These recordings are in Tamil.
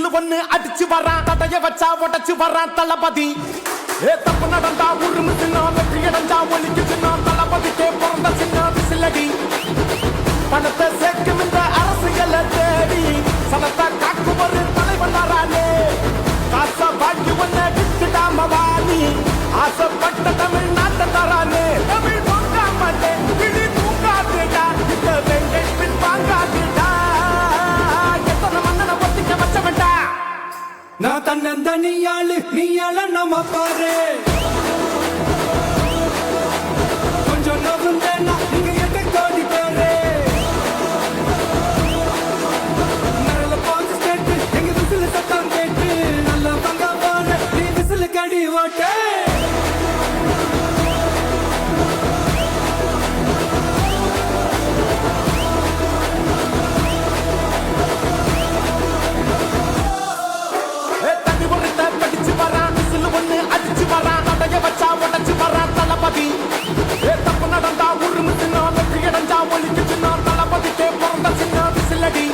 விசில் ஒண்ணு அடிச்சு வரான் தடைய வச்சா உடச்சு வரான் தளபதி தப்பு நடந்தா உருமு சின்ன வெற்றி அடைஞ்சா ஒலிக்கு சின்ன தளபதிக்கே பிறந்த சின்ன விசிலடி பணத்தை சேர்க்கும் இந்த அரசியலை தேடி சனத்தை காக்கும் ஒரு தலைவன் வரானே காச வாங்கி ஒன்ன விட்டுடாம வாணி ஆசைப்பட்ட தமிழ் நாட்டை தரானே தமிழ் போக்காமட்டே கிளி தூங்காதுடா இந்த வெங்கை பின் வாங்காதுடா எத்தனை மன்னனை ஒத்திக்க வச்சவன்டா நான் தன்னந்தனியாளு நீயாள நம்ம பாரு கொஞ்சம் நவுந்தேன்னா நீங்க எட்ட கோடி பேரு நல்ல பாஞ்சு ஸ்டேட்டு எங்க விசில் சத்தம் கேட்டு நல்ல பங்க பாரு நீ விசில் கடி ஓட்டே படிச்சு வரான் விசில் ஒண்ணு அடிச்சு வரான் தடைய வச்சா உடச்சு வரான் தளபதி தப்பு நடந்தா உருமு சின்ன வெற்றி அடைஞ்சா ஒலிக்கு சின்ன தளபதிக்கே பிறந்த சின்ன விசிலடி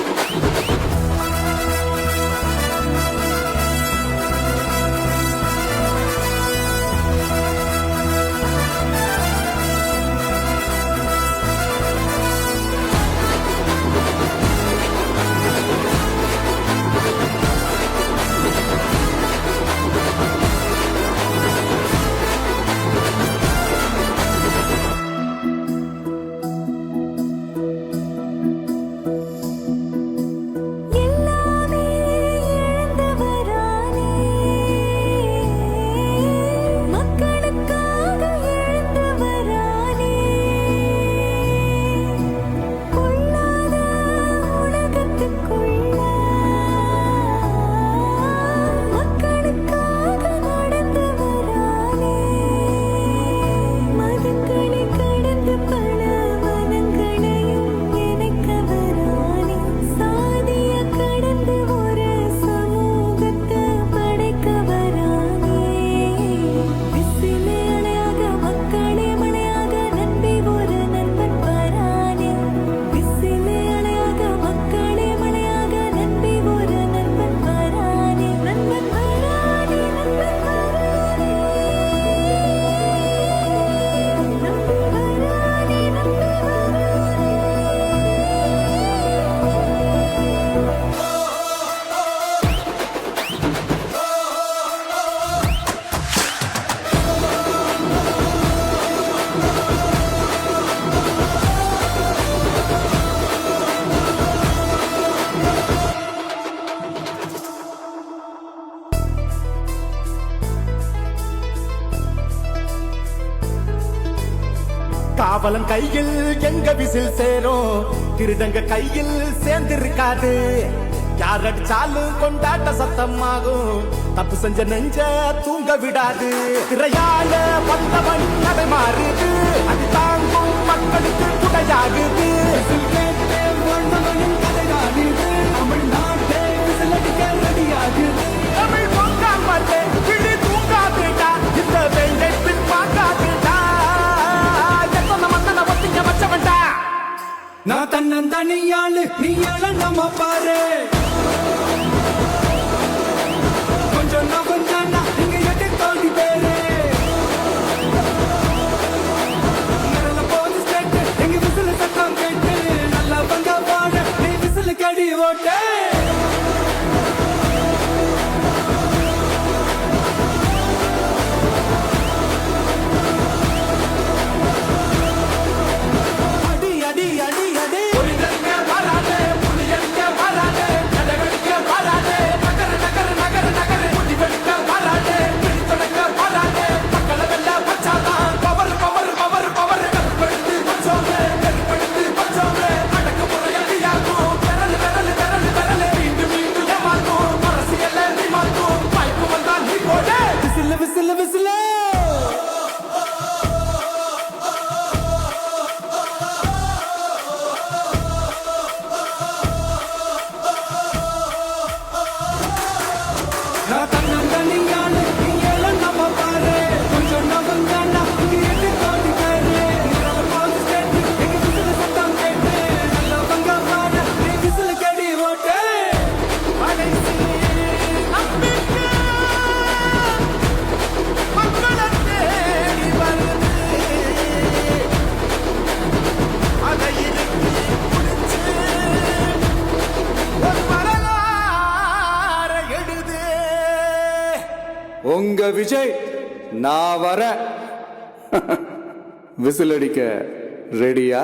காவலன் கையில் எங்க விசில் சேரும் திருடங்க கையில் சேர்ந்திருக்காது யார் அடிச்சாலும் கொண்டாட்ட சத்தமாகும் தப்பு செஞ்ச நெஞ்ச தூங்க விடாது திரையால வந்தவன் அதை மாறுது அது தாங்கும் மக்களுக்கு துணையாகுது தமிழ்நாட்டே விசில் அடிக்க ரெடியாகுது தமிழ் பொங்காமட்டே கிளி தூங்காதுடா இந்த வெங்கை பின் வாங்காதுடா எத்தனை மன்னனை ஒத்திக்க வச்சவன்டா நான் தன்னந்தனியாளு நீயாள நம்ம பாரு கொஞ்சம் நவுந்தேன்னா நீங்க எட்ட கோடி பேரு நல்ல பாஞ்சு ஸ்டேட்டு எங்க விசில் சத்தம் கேட்டு நல்ல பங்க பாரு நீ விசில் கடி ஓட்டே அடி அடி அடி அடி புலியங்க வராதே உங்க விஜய் நான் வரேன். விசில் அடிக்க ரெடியா?